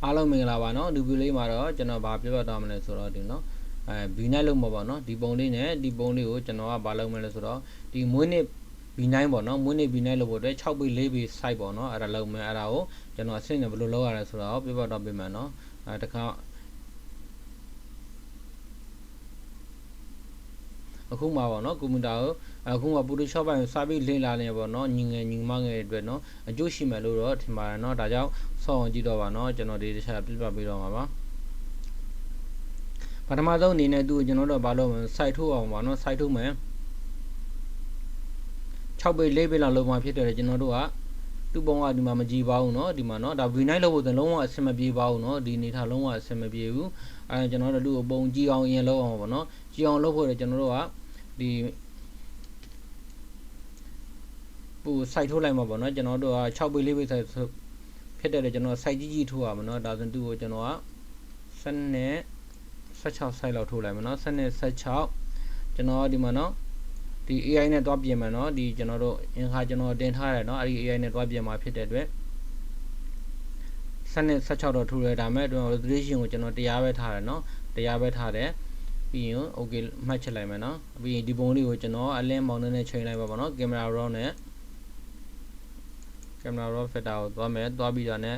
အားလုံးမင်္ဂလာပါနော်ဒီဗီဒီယိုလေးမှာတော့ကျွန်တော်ဗာပြောပြသွားမလဲဆိုတော့ဒီနော်B9 လို့မှာပေါ့နော်ဒီပုံလေးနဲ့ဒီပုံလေးကိုကျွန်တော်ကဗာလုပ်မလဲဆိုတော့ဒီမွေးနေ့ B9 ပေါ့နော်မွေးနေ့ B9 လို့ပို့အတွက်6 ပေ4 ပေ site ပေါ့နော်အဲ့ဒါလုပ်မယ်အဲ့ဒါကိုကျွန်တော်အဆင့်နဲ့ဘယ်လိုလုပ်ရလဲဆိုတော့ပြောပြတော့ပြင်မယ်နော်တခါအခုမှပေါ့နော်ကွန်ပျူတာကိုအခုမှ Photoshop ပိုင်းကိုစာပြီးလေ့လာနေပေါ့နော်ညီငယ်ညီမငယ်တွေအတွက်နော်အကျိုးရှိမယ်လို့တော့ထင်ပါတယ်နော်ဒါကြောင့်ဆောင်းအောင်ကြည့်တော့ပါနော်ကျွန်တော်ဒီတစ်ချက်ပြပြပေးတော့မှာပါပထမဆုံးအနေနဲ့သူ့ကိုကျွန်တော်တို့ဘာလို့ site ထုတ်အောင်ပါနော် site ထုတ်မယ်6 ပေ4 ပေလောက်လုံးဝဖြစ်တယ်ကျွန်တော်တို့ကသူ့ပုံကဒီမှာမကြည့်ပါဘူးနော်ဒီမှာနော်ဒါ V9 လို့ပို့တယ်လုံးဝအဆင်မပြေပါဘူးနော်ဒီအနေထားလုံးဝအဆင်မပြေဘူးအဲကျွန်တော်တို့သူ့ကိုပုံကြည့်အောင်ရင်လုံးအောင်ပေါ့နော်ကြည့်အောင်လုပ်ဖို့ကျွန်တော်တို့ကဒီပို့ site ထုတ်လိုက်မှာပေါ့နော်ကျွန်တော်တို့က6 ပေ 4 ပေ site ဖြစ်တယ်ကျွန်တော် site ကြီးထုတ်ရမှာနော်ဒါဆိုသူ့ကိုကျွန်တော်က16 site လောက်ထုတ်လိုက်မှာနော်16ကျွန်တော်ဒီမှာနော်ဒီ AI နဲ့တွားပြင်မှာနော်ဒီကျွန်တော်တို့အင်္ဂါကျွန်တော်တင်ထားရတယ်နော်အဲ့ဒီ AI နဲ့တွားပြင်မှာဖြစ်တဲ့အတွက်16တော့ထုတ်ရဒါမဲ့ကျွန်တော် resolution ကိုကျွန်တော်တရားပဲထားတယ်နော်တရားပဲထားတယ်ပြီးရင် okay မှတ်ချက်လိုက်မယ်နော်ပြီးရင်ဒီပုံလေးကိုကျွန်တော်အလင်းမောင်းနဲ့ချိန်လိုက်ပါပေါ့နော် camera raw နဲ့ camera raw filter ကိုသွားမယ်သွားပြီးတော့ ਨੇ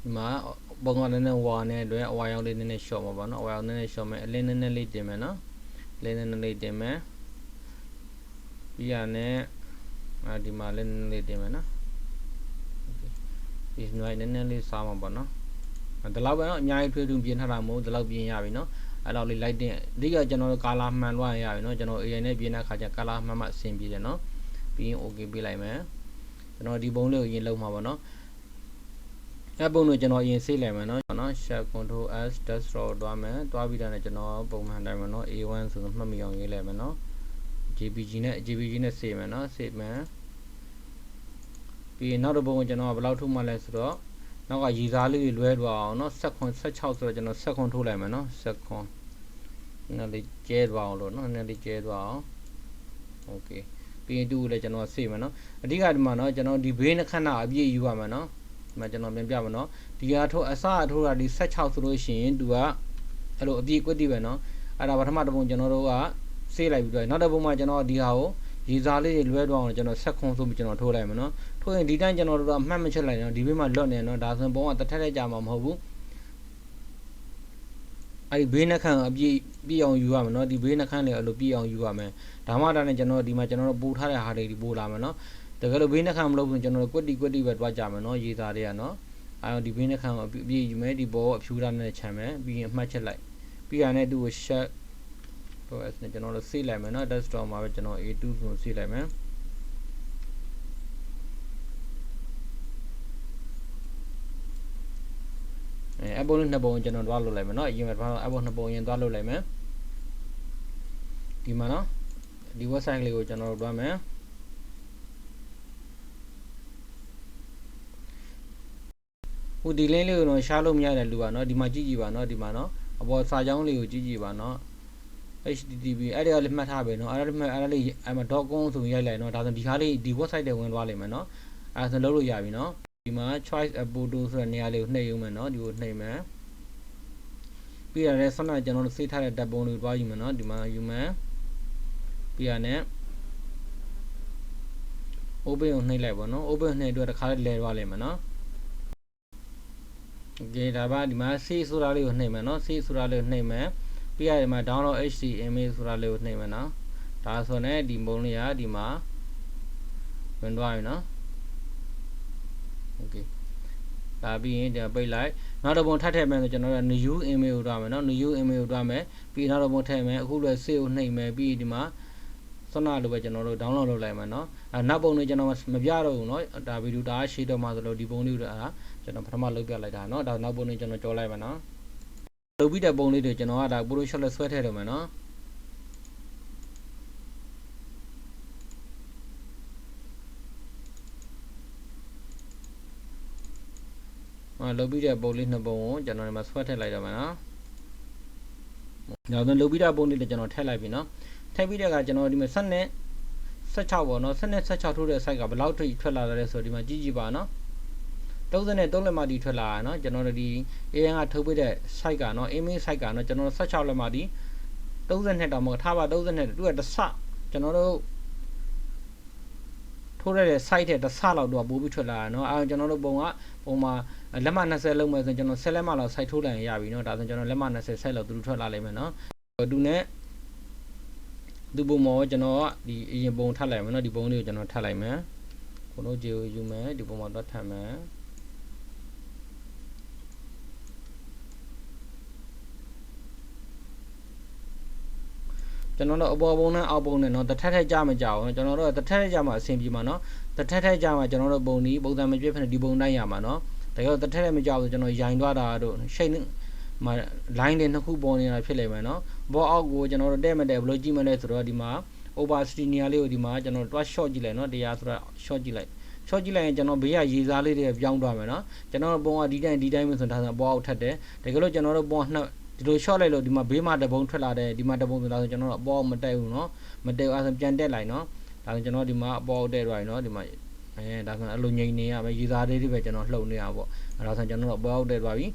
ဒီမှာပုံကလည်းဝါနဲ့အတွက်အဝါရောင်လေးနည်းနည်း short မှာပေါ့နော်အဝါရောင်နည်းနည်း short မယ်အလင်းနည်းနည်းလေးတင်မယ်နော်အလင်းနည်းနည်းလေးတင်မယ်ပြီးရနဲ့ဒီမှာလည်းနည်းနည်းလေးတင်မယ်နော်ဒီနွိုင်းနည်းနည်းလေးစားမှာပေါ့နော်ဒီလောက်ပဲနော်အများကြီးထွေးထွေးပြင်ထားတာမဟုတ်ဒီလောက်ပြင်ရပြီနော်အဲ့လောက်လေး light တင်အဓိကကျွန်တော်တို့ color မှန်လို့ရပြီနော်ကျွန်တော် AI နဲ့ပြင်တဲ့ခါကျ color မှန်မှအဆင်ပြေတယ်နော်ပြီးရင် okay ပေးလိုက်မယ်ကျွန်တော်ဒီပုံလေးကိုရင်လုံးမှာပေါ့နော်အဲ့ပုံကိုကျွန်တော်ရင်ဆေးလိုက်မယ်နော်Shift Control S desktop သွားမယ်သွားပြီးတော့လည်းကျွန်တော်ပုံမှန်တိုင်းမှာနော် A1 ဆိုတော့မှတ်မိအောင်ရေးလိုက်မယ်နော် JPG နဲ့ဆေးမယ်နော်ဆေးမယ်ပြီးနောက်တစ်ပုံကိုကျွန်တော်ဘယ်လောက်ထုတ်မှလဲဆိုတော့နောက်ကရည်စားလေးတွေလွဲသွားအောင်နော်16ဆိုတော့ကျွန်တော်16ထုတ်လိုက်မယ်နော်16နည်းလေးကျဲသွားအောင်လို့နော်နည်းလေးကျဲသွားအောင် okay ပြီးရင်သူ့ကိုလည်းကျွန်တော်ဆေးမယ်နော်အဓိကဒီမှာနော်ကျွန်တော်ဒီဘေးနှခဏအပြည့်ယူရမယ်နော်ဒီမှာကျွန်တော်ပြန်ပြပါနော်ဒီဟာထိုးအစအထိုးတာဒီ16ဆိုလို့ရှိရင်သူကအဲ့လိုအပြည့်ကွက်တိပဲနော်အဲ့ဒါပထမတစ်ပုံကျွန်တော်တို့ကဆေးလိုက်ပြီးတော့နောက်တစ်ပုံမှာကျွန်တော်ဒီဟာကိုရေစားလေးတွေလွဲသွားအောင်ကျွန်တော်16ဆိုပြီးကျွန်တော်ထိုးလိုက်မယ်နော်ထိုးရင်ဒီတိုင်းကျွန်တော်တို့ကအမှတ်မချက်လိုက်နော်ဒီဘေးမှာလွတ်နေနော်ဒါဆိုပုံကတစ်ထက်ထက်ကြာမှာမဟုတ်ဘူးအဲ့ဒီဘေးနှခမ်းအပြည့်ပြည့်အောင်ယူရမယ်နော်ဒီဘေးနှခမ်းတွေအဲ့လိုပြည့်အောင်ယူရမယ်ဒါမှဒါနဲ့ကျွန်တော်ဒီမှာကျွန်တော်တို့ပို့ထားတဲ့ဟာတွေဒီပို့လာမယ်နော်တကယ်လို့ဘေးနှခမ်းမလုပ်ဘူးကျွန်တော်တို့ကွက်တိပဲတွားကြမယ်နော်ရေစားတွေကနော်အဲ့ဒီဘေးနှခမ်းကိုအပြည့်ယူမယ်ဒီဘောအဖြူထားနဲ့ခြံမယ်ပြီးရင်အမှတ်ချက်လိုက်ပြီးရတဲ့သူ့ကို shut တော့အဲ့ဒါကျွန်တော်တို့ဆေးလိုက်မယ်နော် desktop မှာပဲကျွန်တော် A2 ဆိုဆေးလိုက်မယ်အပေါ်နှစ်ပုံကျွန်တော်တွားလုပ်လိုက်မယ်နော်အရင်ကအပေါ်နှစ်ပုံရင်တွားလုပ်လိုက်မယ်ဒီမှာနော်ဒီ website လေးကိုကျွန်တော်တို့တွားမယ်ဟိုဒီ link လေးကိုတော့ share လို့မရတဲ့လူပါနော်ဒီမှာကြည့်ကြည့်ပါနော်ဒီမှာနော်အပေါ်စာကြောင်းလေးကိုကြည့်ကြည့်ပါနော် http အဲ့ဒါလေးမှတ်ထားပဲနော်အဲ့ဒါလေးအဲ့မှာ .com ဆိုရိုက်လိုက်နော်ဒါဆိုဒီခါလေးဒီ website တွေဝင်သွားလိမ့်မယ်နော်အဲ့ဒါဆိုလုပ်လို့ရပြီနော်ဒီမှာ choice a photo ဆိုတဲ့နေရာလေးကိုနှိပ်ရုံမယ်နော်ဒီကိုနှိပ်မယ်ပြီးရတဲ့ဆက်နကျွန်တော်တို့စေးထားတဲ့တပ်ပုံလေးကိုတွားယူမယ်နော်ဒီမှာယူမယ်ပြီးရတဲ့ open ကိုနှိပ်လိုက်ပါနော် open နှိပ်အတွက်တစ်ခါလေးလဲသွားလိမ့်မယ်နော်โอเคဒါပါဒီမှာ save ဆိုတာလေးကိုနှိပ်မယ်နော် save ဆိုတာလေးကိုနှိပ်မယ်ပြီးရတယ်မှာ download HTML ဆိုတာလေးကိုနှိပ်မယ်နော်ဒါဆိုရင်ဒီပုံလေးကဒီမှာဝင်သွားပြီနော်โอเคဒါပြီးရင်ဒီပိတ်လိုက်နောက်တစ်ပုံထပ်ထည့်မယ်ဆိုကျွန်တော်တို့ new email ကိုတွားမယ်နော် new email ကိုတွားမယ်ပြီးနောက်တစ်ပုံထည့်မယ်အခုလည်း save ကိုနှိပ်မယ်ပြီးဒီမှာဆွမ်းနာလိုပဲကျွန်တော်တို့ download လုပ်လိုက်မယ်နော်နောက်ပုံလေးကျွန်တော်မပြတော့ဘူးနော်ဒါဗီဒီယိုဒါရှေ့တော့မှဆိုလို့ဒီပုံလေးကိုကျွန်တော်ပထမလုပ်ပြလိုက်တာနော်ဒါနောက်ပုံလေးကျွန်တော်ကြောလိုက်မယ်နော်လုပ်ပြီးတဲ့ပုံလေးတွေကျွန်တော်ကဒါ Photoshop နဲ့ဆွဲထည့်တော့မယ်နော်လုပ်ပြီးတဲ့ပုံလေးနှစ်ပုံကိုကျွန်တော်ဒီမှာဆွဲထည့်လိုက်တော့မယ်နော်နောက်ဆုံးလုပ်ပြီးတဲ့ပုံလေးတွေကျွန်တော်ထည့်လိုက်ပြီနော်ထည့်ပြီးတဲ့အခါကျွန်တော်ဒီမှာဆက်နဲ့16ပေါ့နော်ဆက်နဲ့16ထိုးတဲ့ site ကဘယ်လောက်ထိထွက်လာလဲဆိုတော့ဒီမှာကြည့်ကြည့်ပါနော် 33လက်မတီထွက်လာเนาะကျွန်တော်တို့ဒီ AN ကထုတ်ပေးတဲ့ site ကเนาะ image site ကเนาะကျွန်တော်တို့16လက်မတီ32တောင်မထားပါ32သူကတစ်ဆကျွန်တော်တို့ထိုးရတဲ့ site တဲ့တစ်ဆလောက်တော့ပို့ပြီးထွက်လာတာเนาะအဲကျွန်တော်တို့ပုံမှာလက်မ20လုံးပဲဆိုကျွန်တော်10လက်မလောက် site ထိုးလိုက်ရင်ရပြီเนาะဒါဆိုကျွန်တော်လက်မ20 site လောက်သူထွက်လာလိမ့်မယ်เนาะသူနဲ့ဒီပုံမှာကျွန်တော်ကဒီအရင်ပုံထပ်လိုက်မယ်เนาะဒီပုံလေးကိုကျွန်တော်ထပ်လိုက်မယ်ခုနကဂျီကိုယူမယ်ဒီပုံမှာတော့ထပ်မယ်ကျွန်တော်တို့အပေါ်ပုံနဲ့အောက်ပုံနဲ့เนาะတစ်ထက်ကြမကြအောင်ကျွန်တော်တို့တစ်ထက်ကြမှာအဆင်ပြေမှာเนาะတစ်ထက်ကြမှာကျွန်တော်တို့ပုံဒီပုံစံမပြည့်ဖြစ်နေဒီပုံတိုင်းရမှာเนาะတကယ်တစ်ထက်မကြဘူးကျွန်တော်ရိုင်သွားတာတို့ရှိတ်မှာ line တွေနှစ်ခုပေါ်နေတာဖြစ်လိမ့်မယ်เนาะဘောအောက်ကိုကျွန်တော်တို့တဲ့မတဲ့ဘယ်လိုကြည့်မလဲဆိုတော့ဒီမှာ opacity နေရာလေးကိုဒီမှာကျွန်တော်တွား short ကြည့်လိုက်เนาะတရားဆိုတော့ short ကြည့်လိုက်ရင်ကျွန်တော်ဘေးကရေစားလေးတွေပြောင်းသွားမယ်เนาะကျွန်တော်တို့ပုံကဒီတိုင်းပဲဆိုတော့ဒါဆိုဘောအောက်ထက်တယ်တကယ်လို့ကျွန်တော်တို့ပုံနှစ်ဒီလို short လိုက်လို့ဒီမှာဘေးမှာတပုံထွက်လာတယ်ဒီမှာတပုံဆိုတော့ကျွန်တော်တို့အပေါ်မတက်ဘူးเนาะမတက်အဲ့ဆိုပြန်တက်လိုက်เนาะဒါဆိုကျွန်တော်ဒီမှာအပေါ်တက်သွားပြီเนาะဒီမှာဒါဆိုအဲ့လိုငိမ့်နေရမယ်ရေစားလေးတွေပဲကျွန်တော်လှုပ်နေရပါပေါ့အဲ့ဒါဆိုကျွန်တော်တို့အပေါ်တက်သွားပြီ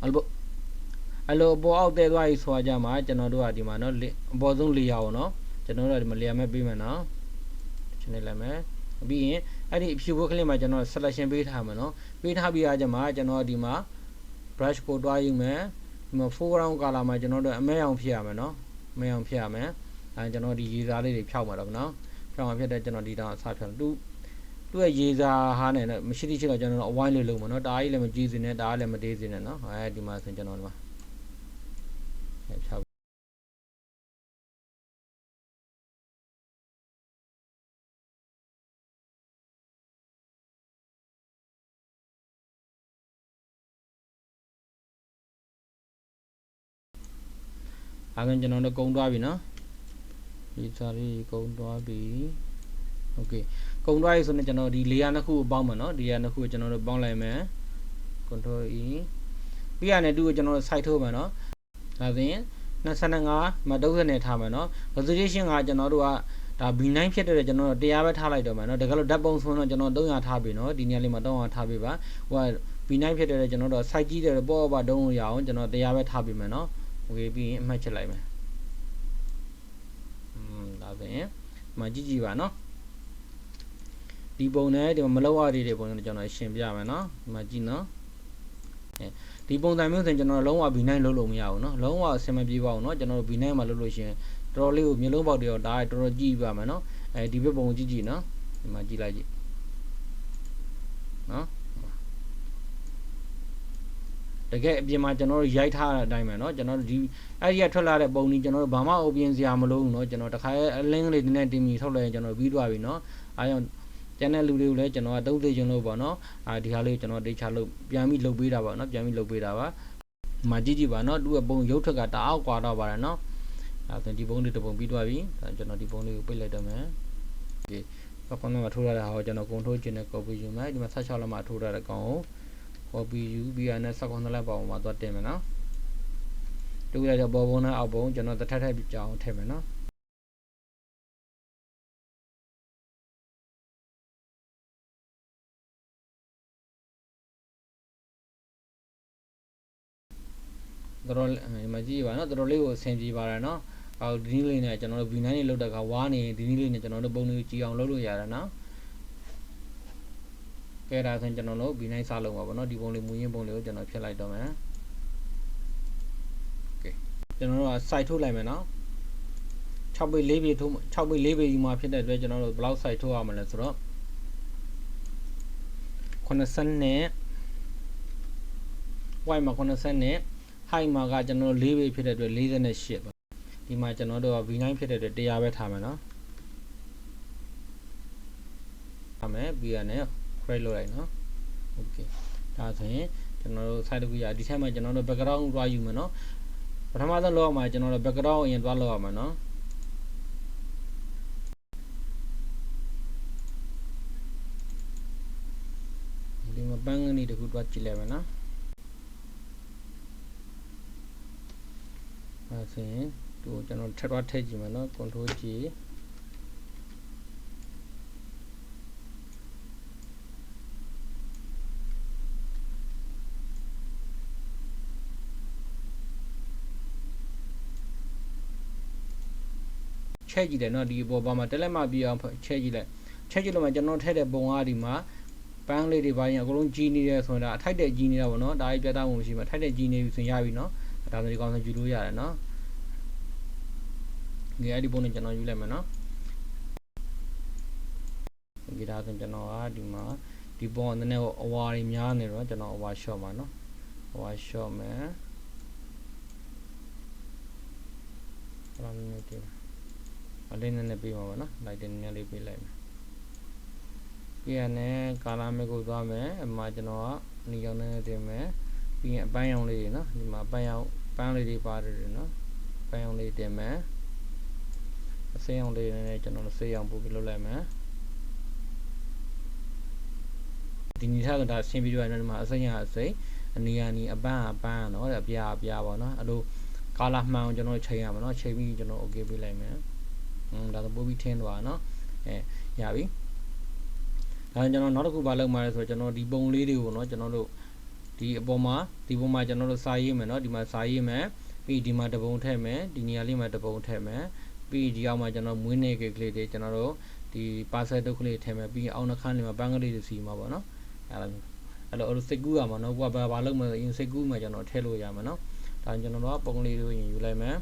အဲ့လိုအပေါ်အောက်တက်သွားပြီဆိုတာကြမှာကျွန်တော်တို့ကဒီမှာเนาะအပေါ်ဆုံးလေယာဉ်เนาะကျွန်တော်တို့ကဒီမှာလေယာဉ်မဲ့ပေးမယ်เนาะကျွန်တော်လိုက်မယ်ပြီးရင်အဲ့ဒီဖြူဘုတ်ကလေးမှာကျွန်တော် selection ပေးထားမှာเนาะပေးထားပြီးအားကြမှာကျွန်တော်ဒီမှာ brush ကိုတွားယူမယ်ဒီမှာ foreground color မှာကျွန်တော်တို့အမဲအောင်ဖြစ်ရမယ်เนาะအမဲအောင်ဖြစ်ရမယ်အဲကျွန်တော်ဒီရေစားလေးတွေဖြောက်မှာတော့เนาะဖြောက်မှာဖြစ်တဲ့ကျွန်တော်ဒီတောင်အစားဖြောက်သူ့ရဲ့ရေစားဟာနဲ့မရှိသေးချင်တော့ကျွန်တော်တို့အဝိုင်းလေးလုံးမှာเนาะဒါကြီးလည်းမကြည့်စင်းနဲ့ဒါကလည်းမသေးစင်းနဲ့เนาะအဲဒီမှာဆိုကျွန်တော်ဒီမှာဖြောက်အဲ့ကျွန်တော်တို့ကုန်းသွားပြီเนาะဒီစားလေးကုန်းသွားပြီโอเคကုန်းသွားပြီဆိုတော့ကျွန်တော်ဒီ layer နှစ်ခုကိုပေါင်းမယ်เนาะဒီ layer နှစ်ခုကိုကျွန်တော်တို့ပေါင်းလိုက်မယ် control e ပြီးရတဲ့တူကိုကျွန်တော်တို့ site ထိုးမယ်เนาะဒါဆိုရင်25မှာ30နဲ့ထားမယ်เนาะ resolution ကကျွန်တော်တို့ကဒါ B9 ဖြစ်တဲ့ကျွန်တော်တို့100ပဲထားလိုက်တော့မယ်เนาะတကယ်လို့ဓာတ်ပုံဆိုတော့ကျွန်တော်300ထားပြီเนาะဒီနေရာလေးမှာ300ထားပြီပါဟိုက B9 ဖြစ်တဲ့ကျွန်တော်တို့ site ကြီးတဲ့ပေါ်ပါတုံးလို့ရအောင်ကျွန်တော်100ပဲထားပြီမယ်เนาะโอเคပြီးရင်အမှတ်ချက်လိုက်မယ်ဒါဆိုရင်ဒီမှာကြည့်ပါเนาะဒီပုံနဲ့ဒီမှာမလောက်ရသေးတဲ့ပုံနဲ့ကျွန်တော်ရှင်းပြမယ်เนาะဒီမှာကြည့်เนาะဒီပုံစံမျိုးဆိုရင်ကျွန်တော်လုံးဝ B9 လုပ်လို့မရဘူးเนาะလုံးဝအဆင်မပြေပါဘူးเนาะကျွန်တော်တို့ B9 မှာလုပ်လို့ရှိရင်တော်တော်လေးကိုမျိုးလုံးပေါက်တွေရောဒါတော်တော်ကြည့်ပါမယ်เนาะဒီဘက်ပုံကိုကြည့်เนาะဒီမှာကြည့်လိုက်ကြည့်เนาะတကယ်အပြင်မှာကျွန်တော်တို့ရိုက်ထားတဲ့အတိုင်းပဲเนาะကျွန်တော်တို့ဒီအဲ့ဒီကထွက်လာတဲ့ပုံကြီးကျွန်တော်တို့ဘာမှအပြင်စရာမလိုဘူးเนาะကျွန်တော်တခါအလင်းလေးနည်းနည်းတင်ပြီးထုတ်လိုက်ရင်ကျွန်တော်ပြီးသွားပြီเนาะအားကြောင့်ကျန်တဲ့လူတွေကိုလည်းကျွန်တော်ကတုံးသေးခြင်းလို့ပေါ့เนาะဒီဟာလေးကျွန်တော်ဒေချာလို့ပြန်ပြီးလုပ်ပေးတာပါเนาะပြန်ပြီးလုပ်ပေးတာပါမှာကြည့်ပါเนาะသူ့ရဲ့ပုံရုပ်ထွက်ကတအားကွာတော့ပါတယ်เนาะဒါဆိုဒီပုံလေးတစ်ပုံပြီးသွားပြီဒါကျွန်တော်ဒီပုံလေးကိုပိတ်လိုက်တော့မယ်ဒီဘက်ကနေမှာထိုးရတဲ့ဟာကိုကျွန်တော် control ကျင်နဲ့ copy ယူမယ်ဒီမှာ16လက်မှာထိုးရတဲ့ကောင်ကို copy ယူပြီးရတဲ့16လက်ပုံမှာသွားတင်မယ်เนาะတူရတဲ့ပေါ်ပုံနဲ့အောက်ပုံကျွန်တော်တစ်ထပ်ကြအောင်ထည့်မယ်เนาะတော်ဒီမှာကြည့်ပါเนาะတော်တော်လေးကိုအဆင်ပြေပါတယ်เนาะအော်ဒီနည်းလေးနဲ့ကျွန်တော်တို့ V9 လေးလောက်တဲ့ခါဝါနေဒီနည်းလေးနဲ့ကျွန်တော်တို့ပုံလေးကြည့်အောင်လုပ်လို့ရတယ်เนาะကဲဒါဆိုရင်ကျွန်တော်တို့ V9 စလုံးပါဗောเนาะဒီပုံလေးမူရင်းပုံလေးကိုကျွန်တော်ဖြတ်လိုက်တော့မယ်โอเคကျွန်တော်တို့က site ထုတ်လိုက်မယ်เนาะ6ပေ4ပေထိုး6ပေ4ပေယူမှာဖြစ်တဲ့အတွက်ကျွန်တော်တို့ဘယ်လောက် site ထုတ်ရမလဲဆိုတော့80နဲ့ white မှာ80နဲ့ height မှာကကျွန်တော်တို့4ပေဖြစ်တဲ့အတွက်48ပါဒီမှာကျွန်တော်တို့က V9 ဖြစ်တဲ့အတွက်100ပဲထားမယ်เนาะထားမယ်ပြီးရနဲ့ create လုပ်လိုက်เนาะโอเคဒါဆိုရင်ကျွန်တော်တို့ site တစ်ခုရဒီထက်မှကျွန်တော်တို့ background တွားယူမယ်เนาะပထမဆုံးလောက်အောင်မှာကျွန်တော်တို့ background အရင်တွားလောက်အောင်မှာเนาะဒီမှာပန်းကနေတစ်ခုတွားကြည့်လိုက်မယ်เนาะအဲဆိုရင်သူကျွန်တော်ထပ်ထည့်ကြည့်မယ်เนาะ control G ဒီ ချက်ကြည့်တယ်နော်ဒီအပေါ်ဘာမှတက်လက်မှပြအောင်ချက်ကြည့်လိုက်ချက်ကြည့်လို့မှကျွန်တော်ထည့်တဲ့ပုံအားဒီမှာပန်းလေးတွေပါရင်အကုန်လုံးကြီးနေတယ်ဆိုတာအထိုက်တဲ့ကြီးနေတာပေါ့နော်ဒါကြီးပြတ်သားမှုမရှိမှထိုက်တဲ့ကြီးနေပြီဆိုရင်ရပြီနော်ဒါဆိုဒီကောင်ဆိုယူလို့ရတယ်နော်ဒီအဲ့ဒီပုံနဲ့ကျွန်တော်ယူလိုက်မယ်နော်ဒီဒါဆိုကျွန်တော်ကဒီမှာဒီပုံကနည်းနည်းအဝါတွေများနေတော့ကျွန်တော်အဝါ short မှာနော်အဝါ short မယ်ဘာလို့လဲဒီအလေးနည်းနည်းပေးပါနော်လိုက်တဲ့နည်းနည်းလေးပေးလိုက်မယ်ပြီးရနဲ့ကာလာမဲကိုသွားမယ်အမှကျွန်တော်ကအနီရောင်နည်းနည်းတင်မယ်ပြီးရင်အပန်းရောင်လေးတွေနော်ဒီမှာပန်းလေးတွေပါတယ်နော်ပန်းရောင်လေးတင်မယ်အစိမ်းရောင်လေးနဲ့ကျွန်တော်ဆေးရောင်ပို့ပြီးလုပ်လိုက်မယ်ဒီနီထားဆိုတာရှင်းပြီးတော့ဒီမှာအစိမ်းရအစိမ်းအနီအနီအပန်းနော်အပြာပေါ့နော်အဲ့လိုကာလာမှန်အောင်ကျွန်တော်ချိန်ရမှာနော်ချိန်ပြီးကျွန်တော် okay ပေးလိုက်မယ်ဒါဆိုပို့ပြီးထင်းသွားနော်ရပြီဒါကျွန်တော်နောက်တစ်ခုဘာလုပ်မှာလဲဆိုတော့ကျွန်တော်ဒီပုံလေးတွေကိုနော်ကျွန်တော်တို့ဒီအပေါ်မှာကျွန်တော်တို့စာရေးမယ်နော်ဒီမှာစာရေးမယ်ပြီးဒီမှာတပုံထည့်မယ်ဒီနေရာလေးမှာတပုံထည့်မယ်ပြီးဒီအောက်မှာကျွန်တော်မွေးနေ့ကလေးတွေကျွန်တော်တို့ဒီ parcel တုပ်ကလေးထည့်မယ်ပြီးအောက်နှခမ်းလေးမှာပန်းကလေးတွေစီမှာပေါ့နော်အဲ့လိုစိတ်ကူးရမှာနော်ကိုကဘာလုပ်မလဲစိတ်ကူးမှာကျွန်တော်ထည့်လို့ရမှာနော်ဒါကျွန်တော်တို့ပုံလေးတွေရင်ယူလိုက်မယ်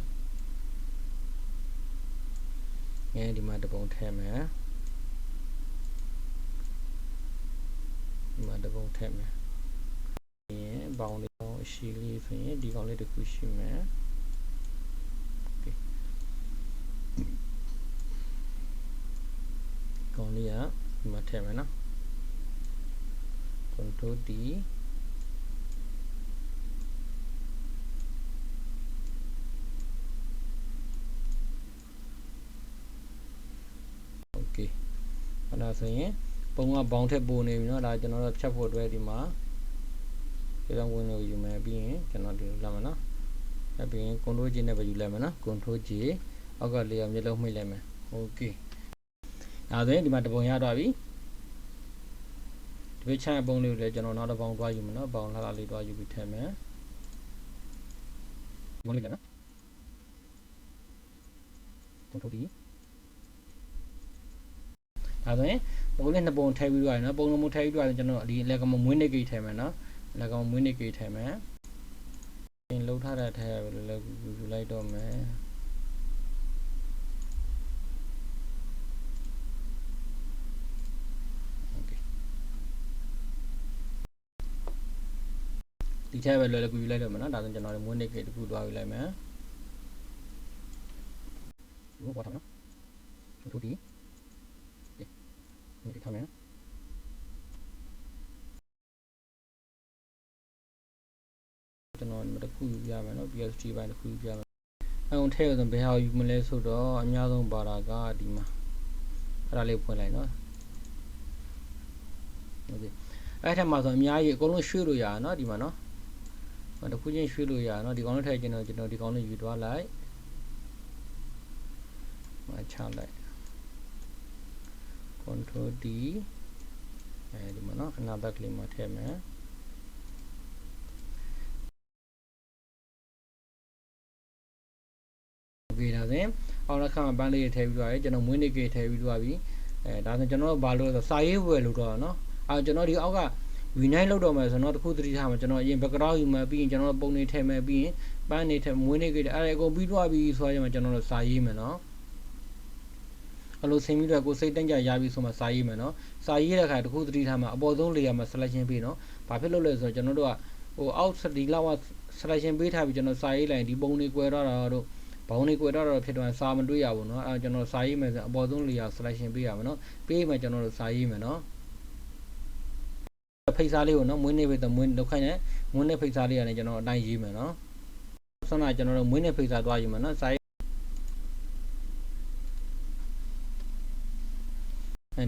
ဒီမှာတပုံထည့်မယ်ဒီမှာတပုံထည့်မယ်ဘောင်းလေးရှိလေးဆိုရင်ဒီကောင်လေးတစ်ခုရှိမယ်ကောင်လေးကဒီမှာထည့်မယ်နော် control D okay အဲ့ဒါဆိုရင်ပုံကဘောင်းထက်ပိုနေပြီเนาะဒါကျွန်တော်တို့ဖြတ်ဖို့အတွက်ဒီမှာဒီကောင်ဝင်လို့ယူမယ်ပြီးရင်ကျွန်တော်ဒီလိုလာမယ်เนาะအဲ့ပြီးရင် control J နဲ့ပဲယူလိုက်မယ်เนาะ control J အောက်ကလေယာဉ်မျက်လုံးမှိတ်လိုက်မယ် okay ဒါဆိုရင်ဒီမှာတပုံရတော့ပြီဒီဘက်ချမ်းပုံလေးကိုလည်းကျွန်တော်နောက်တစ်ပေါင်းတွားယူမယ်เนาะပေါင်းလာလေးတွားယူပြီးထည့်မယ်ဘုံလေးကနော် control D ဒါဆိုရင်ပုံလေးနှစ်ပုံထည့်ပြီးတော့နော်ပုံလုံးမထည့်ပြီးတော့ကျွန်တော်ဒီလက်ကမမွေးနေကိတ်ထည့်မယ်နော်လက်ကမမွေးနေကိတ်ထည့်မယ်သင်လှုပ်ထားတာထည့်ရပြီလည်းယူလိုက်တော့မယ်ဒီထည့်ပဲလည်းယူလိုက်တော့မယ်နော်ဒါဆိုကျွန်တော်မွေးနေကိတ်တစ်ခုတွားယူလိုက်မယ်ဘုရားနော်သူဒီဒီထားမယ်ကျွန်တော်ဒီတစ်ခုယူပြမယ်နော် PST ဘိုင်းတစ်ခုယူပြမယ်အောင်ထည့်ရဆိုဘယ်ဟာယူမလဲဆိုတော့အများဆုံးပါတာကဒီမှာအဲ့ဒါလေးဖွင့်လိုက်နော်ဟုတ်ပြီအဲ့ထက်မှာဆိုအများကြီးအကုန်လုံးရွှေ့လို့ရအောင်နော်ဒီမှာနော်တစ်ခုချင်းရွှေ့လို့ရအောင်နော်ဒီကောင်လေးထည့်ကျွန်တော်ဒီကောင်လေးယူသွားလိုက်မချလိုက်control D ဒီမှာနော်ခဏသက်ကလေးမှာထည့်မယ်โอเคဒါဆိုရင်အောက်လက်ခမှာပန်းလေးတွေထည့်ပြီးသွားပြီကျွန်တော်မွေးနေ့ကေထည့်ပြီးသွားပြီဒါဆိုကျွန်တော်ဘာလို့ဆိုစာရေးဝယ်လို့တော့နော်ကျွန်တော်ဒီအောက်က unite လောက်တော့မယ်ဆိုတော့တခုသတိထားမှာကျွန်တော်အရင် background ယူမယ်ပြီးရင်ကျွန်တော်ပုံတွေထည့်မယ်ပြီးရင်ပန်းတွေထည့်မွေးနေ့ကေအဲ့ဒါအကုန်ပြီးသွားပြီဆိုတော့ကျွန်တော်တို့စာရေးမယ်နော်အဲ့လိုဆင်းပြီးတော့ကိုစိတ်တန့်ကြရပြီဆိုမှစာရေးမယ်နော်စာရေးတဲ့အခါတခုသတိထားမှာအပေါ်ဆုံး layer မှာ selection ပေးနော်ဘာဖြစ်လို့လဲဆိုတော့ကျွန်တော်တို့ကဟို out ဒီလောက်က selection ပေးထားပြီးကျွန်တော်စာရေးလိုက်ဒီပုံတွေကွဲတော့တာတို့ဘောင်းတွေကွဲတော့ဖြစ်တော့စာမတွေ့ရဘူးနော်အဲ့ကျွန်တော်စာရေးမယ်ဆိုအပေါ်ဆုံး layer selection ပေးရမယ်နော်ပေးမှကျွန်တော်တို့စာရေးမယ်နော်ဖိတ်စားလေးကိုနော်မွေးနေ့ပဲတော့မွေးလောက်ခိုင်းတယ်မွေးနေ့ဖိတ်စားလေးရတယ်ကျွန်တော်အတိုင်းရေးမယ်နော်ဆောနာကျွန်တော်တို့မွေးနေ့ဖိတ်စားသွားယူမယ်နော်စာ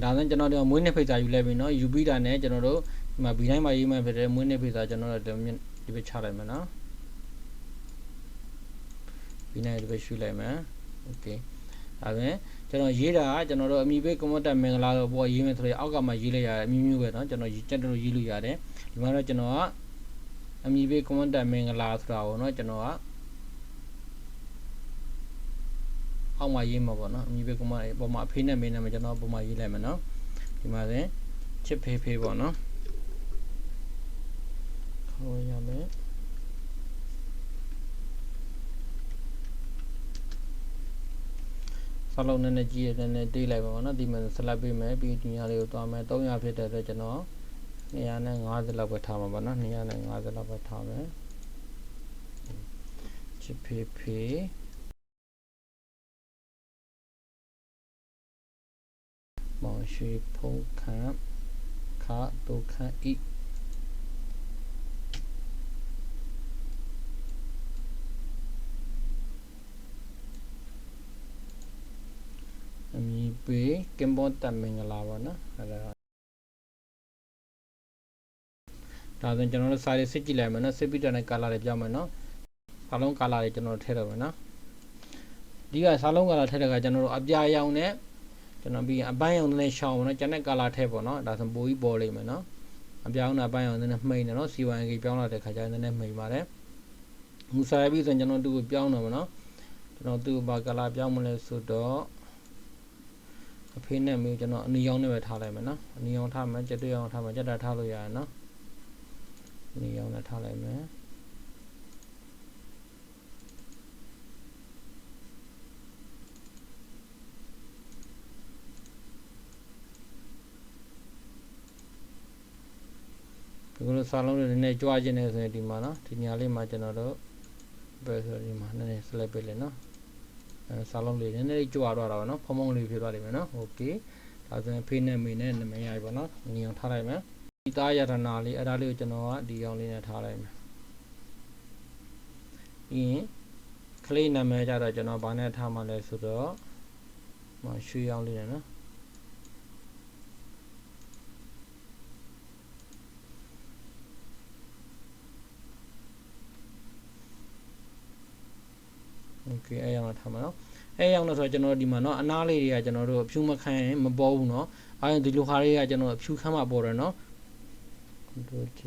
ဒါဆိုကျွန်တော်တို့မွေးနေ့ဖိတ်စာယူလိုက်ပြီเนาะယူပြီးတာနဲ့ကျွန်တော်တို့ဒီမှာ B9 မှာရေးမှဖြစ်တယ်မွေးနေ့ဖိတ်စာကျွန်တော်တို့ဒီဘက်ချလိုက်မယ်เนาะ B9 ဒီဘက်ရှုလိုက်မယ်โอเคဒါဆိုရင်ကျွန်တော်ရေးတာကကျွန်တော်တို့အမည်ပေး comment မင်္ဂလာတော့ပေါ်ရေးမယ်ဆိုရင်အောက်ကမှာရေးလိုက်ရတယ်အမျိုးမျိုးပဲเนาะကျွန်တော်ရေးလို့ရတယ်ဒီမှာတော့ကျွန်တော်ကအမည်ပေး comment မင်္ဂလာဆိုတာပေါ့เนาะကျွန်တော်က အောက်မှာရေးမှာပေါ့နော်အမည်ပေး command ပေါ်မှာအဖေးနဲ့မင်းနဲ့ကျွန်တော်ပေါ်မှာရေးလိုက်မယ်နော်ဒီမှာဆိုရင်ချစ်ဖေးဖေးပေါ့နော်ခေါ်ရမယ်ဆောက်လုံးနဲ့ကြီးရတဲ့တေးလိုက်ပါပေါ့နော်ဒီမှာ select ပေးမယ်ပြီးဒီညာလေးကိုတွားမယ်300ဖြစ်တဲ့အတွက်ကျွန်တော်250လောက်ပဲထားမှာပေါ့နော်250လောက်ပဲထားမယ်ချစ်ဖေးဖေးမောင်ရွှေဖုံးခန့်ခါဒုခန့်ဤအမည်ပေးကင်ဘောတက်မင်္ဂလာပါနော်အဲ့ဒါဆိုကျွန်တော်တို့စာရေးစစ်ကြည့်လိုက်မယ်နော်စစ်ပြီးတဲ့ color တွေပြောင်းမယ်နော်စာလုံး color တွေကျွန်တော်တို့ထည့်တော့မယ်နော်ဒီကစာလုံး color ထည့်တဲ့အခါကျွန်တော်တို့အပြာရောင်နဲ့ကျွန်တော်ပြီးအပန်းရောင်နဲ့ရှောင်းပေါ့နော်ကျန်တဲ့ color ထည့်ပေါ့နော်ဒါဆိုပိုပြီးပေါ်လိမ့်မယ်နော်အပြာရောင်နဲ့အပန်းရောင်နဲ့မှိန်တယ်နော် CYK ပြောင်းလာတဲ့ခါကျရင်လည်းမှိန်ပါတယ်မူစာရေးပြီးဆိုရင်ကျွန်တော်တို့ကိုပြောင်းတော့မယ်နော်ကျွန်တော်သူ့ဘာ color ပြောင်းမလဲဆိုတော့အဖေးနဲ့မျိုးကျွန်တော်အနီရောင်နဲ့ပဲထားလိုက်မယ်နော်အနီရောင်ထားမယ်ကြက်တွေ့ရောင်ထားမယ်ကြက်တာထားလို့ရတယ်နော်အနီရောင်နဲ့ထားလိုက်မယ်ဒီလိုစာလုံးတွေနည်းနည်းကြွားခြင်းနေဆိုရင်ဒီမှာနော်ဒီညာလေးမှာကျွန်တော်တို့ဘယ်ဆိုဒီမှာနည်းနည်း select ပေးလိုက်နော်စာလုံးလေးနည်းနည်းကြွားတော့တာပါနော်ဖုံဖုံလေးဖြစ်သွားလိမ့်မယ်နော်โอเคဒါဆိုရင်ဖေးနဲ့မေနဲ့နာမည်ရပြီပေါ့နော်ညီအောင်ထားလိုက်မယ်ဒီသားရတနာလေးအဲ့ဒါလေးကိုကျွန်တော်ကဒီအောင်လေးနဲ့ထားလိုက်မယ်ပြီးရင်ကလေးနာမည်ကြတော့ကျွန်တော်ဗာနဲ့ထားမှလဲဆိုတော့ရွှေအောင်လေးနဲ့နော်โอเคအဲ့အောင်ထားမှာနော်အဲ့အောင်လို့ဆိုတော့ကျွန်တော်ဒီမှာเนาะအနားလေးတွေကကျွန်တော်တို့အဖြူမခံရင်မပေါ်ဘူးเนาะအဲ့ဒီလိုဟာတွေကကျွန်တော်အဖြူခမ်းမှပေါ်တယ်เนาะ control J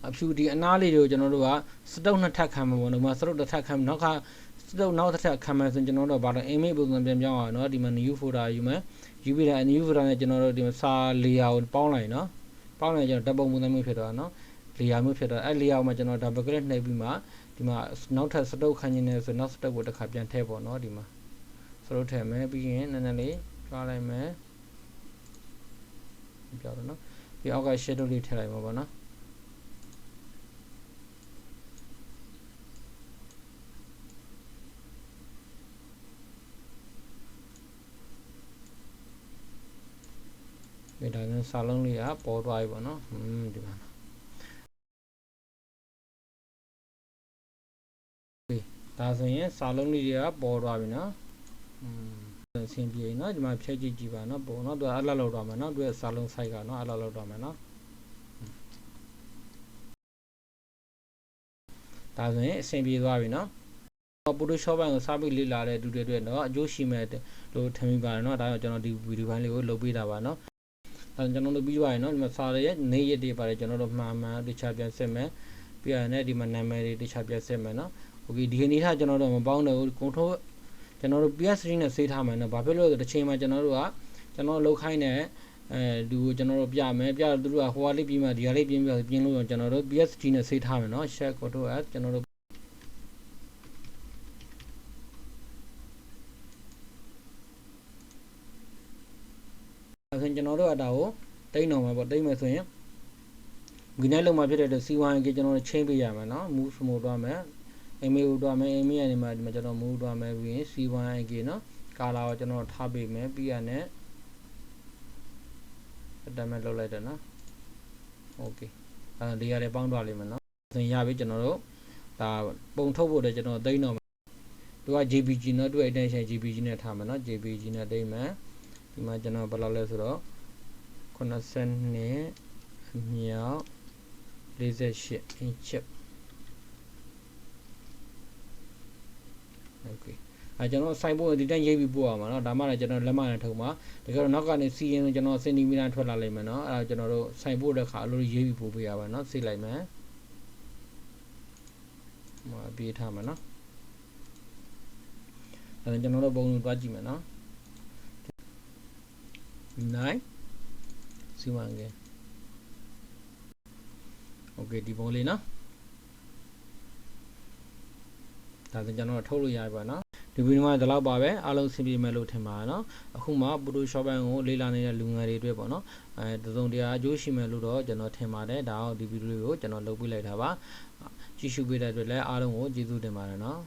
အဖြူဒီအနားလေးတွေကိုကျွန်တော်တို့ကစတုပ်နှစ်ထပ်ခံမှာပေါ့နော်စတုပ်တစ်ထပ်ခံနောက်ခါစတုပ်နောက်တစ်ထပ်ခံမှာဆိုရင်ကျွန်တော်တို့ဘာလို့ image ပုံစံပြန်ပြောင်းအောင်เนาะဒီမှာ new folder ယူမယ်ယူပြီးတာ new folder နဲ့ကျွန်တော်တို့ဒီမှာစာ layer ကိုပေါင်းလိုက်เนาะပေါင်းလိုက်ကျွန်တော်ဓာတ်ပုံပုံစံမျိုးဖြစ်သွားเนาะ layer မျိုးဖြစ်သွားအဲ့ layer မှာကျွန်တော် double click နှိပ်ပြီးမှဒီမှာနောက်ထပ်စတုပ်ခံနေတယ်ဆိုနောက်စတုပ်ကိုတစ်ခါပြန်ထည့်ပေါ့နော်ဒီမှာစတုပ်ထည့်မယ်ပြီးရင်နည်းနည်းလေးကြွားလိုက်မယ်ပြောတော့နော်ပြီးအောက်က shadow လေးထည့်လိုက်မှာပေါ့နော်ဒီဒါကစာလုံးလေးကပေါ်သွားပြီပေါ့နော်ဒီမှာဒါဆိုရင်စာလုံးလေးတွေကပေါ်သွားပြီနော်အဆင်ပြေနော်ဒီမှာဖြည့်ကြည့်ကြည့်ပါနော်ပုံနော်သူအဲ့လောက်လောက်တော့မယ်နော်သူရဲ့စာလုံး site ကနော်အဲ့လောက်လောက်တော့မယ်နော်ဒါဆိုရင်အဆင်ပြေသွားပြီနော် Photoshop ဘိုင်းကိုစပြီးလေ့လာတဲ့သူတွေအတွက်တော့အကျိုးရှိမဲ့လို့ထင်မိပါတယ်နော်ဒါကြောင့်ကျွန်တော်ဒီဗီဒီယိုဖိုင်လေးကိုလုပ်ပေးတာပါနော်ဒါကျွန်တော်တို့ပြီးသွားရင်နော်ဒီမှာစာရဲ့နေရက်တွေပါတယ်ကျွန်တော်တို့မှန်မှန်တခြားပြန်စစ်မယ်ပြီးရင်ဒီမှာနာမည်တွေတခြားပြန်စစ်မယ်နော်โอเคဒီနေ့ထားကျွန်တော်တို့မပေါင်းတော့ဘူး control ကျွန်တော်တို့ PS3 နဲ့စေးထားမယ်နော်ဘာဖြစ်လို့လဲဆိုတော့တစ်ချိန်မှာကျွန်တော်တို့ကကျွန်တော်လောက်ခိုင်းတဲ့ဒီကိုကျွန်တော်တို့ပြမယ်ပြတော့သူတို့ကဟိုဟာလေးပြီးမှဒီဟာလေးပြင်ပြီးပြင်လို့ကျွန်တော်တို့ PS3 နဲ့စေးထားမယ်နော် share control s ကျွန်တော်တို့အဲဆိုကျွန်တော်တို့အတာကိုတိမ့်တော့မှာပေါ့တိမ့်မယ်ဆိုရင်ဒီနေ့လုံးမှာဖြစ်တဲ့ C1 ကကျွန်တော်တို့ change ပေးရမယ်နော် move မို့သွားမယ်email ကိုတွားမယ် email ကနေမှဒီမှာကျွန်တော် move တွားမယ်ပြီးရင် C1 ကနော် color ကိုကျွန်တော်ထားပေးမယ်ပြီးရနဲ့အတမဲ့လုပ်လိုက်တယ်နော် okay ဒီရတဲ့ပေါင်းတွားလိမ့်မယ်နော်သင်ရပြီကျွန်တော်တို့ဒါပုံထုတ်ဖို့တဲ့ကျွန်တော်သိမ်းတော့သူက JPG နော်သူ့ extension JPG နဲ့ထားမယ်နော် JPG နဲ့သိမ်းမယ်ဒီမှာကျွန်တော်ဘယ်လောက်လဲဆိုတော့82အမြောက်48 inch okay ကျွန်တော်စိုက်ဖို့ဒီတိုင်းရေးပြီးပို့ရမှာเนาะဒါမှလည်းကျွန်တော်လက်မနဲ့ထုတ်မှာတကယ်တော့နောက်ကနေစီရင်ကျွန်တော်စင်တီမီတာထွက်လာလိမ့်မယ်เนาะအဲ့ဒါကျွန်တော်တို့စိုက်ဖို့တဲ့ခါအလိုရေးပြီးပို့ပေးရပါเนาะစိတ်လိုက်မယ်ပြေးထားမှာเนาะ ဒါကျွန်တော်တို့ပုံလုံးတွားကြည့်မယ်နော်နိုင်စီမံကိန်းโอเคဒီပုံလေးနော်ဒါဆိုကျွန်တော်ထုတ်လို့ရပြီပေါ့နော်ဒီဗီဒီယိုမှာဒီလောက်ပါပဲအားလုံးဆင်ပြေမယ်လို့ထင်ပါတယ်နော်အခုမှ Photoshop ကိုလေ့လာနေတဲ့လူငယ်တွေအတွက်ပေါ့နော်တစုံတရာအကျိုးရှိမယ်လို့တော့ကျွန်တော်ထင်ပါတယ်ဒါအောင်ဒီဗီဒီယိုကိုကျွန်တော်လုပ်ပြလိုက်တာပါကြည့်ရှုပေးတဲ့အတွက်လည်းအားလုံးကိုကျေးဇူးတင်ပါတယ်နော်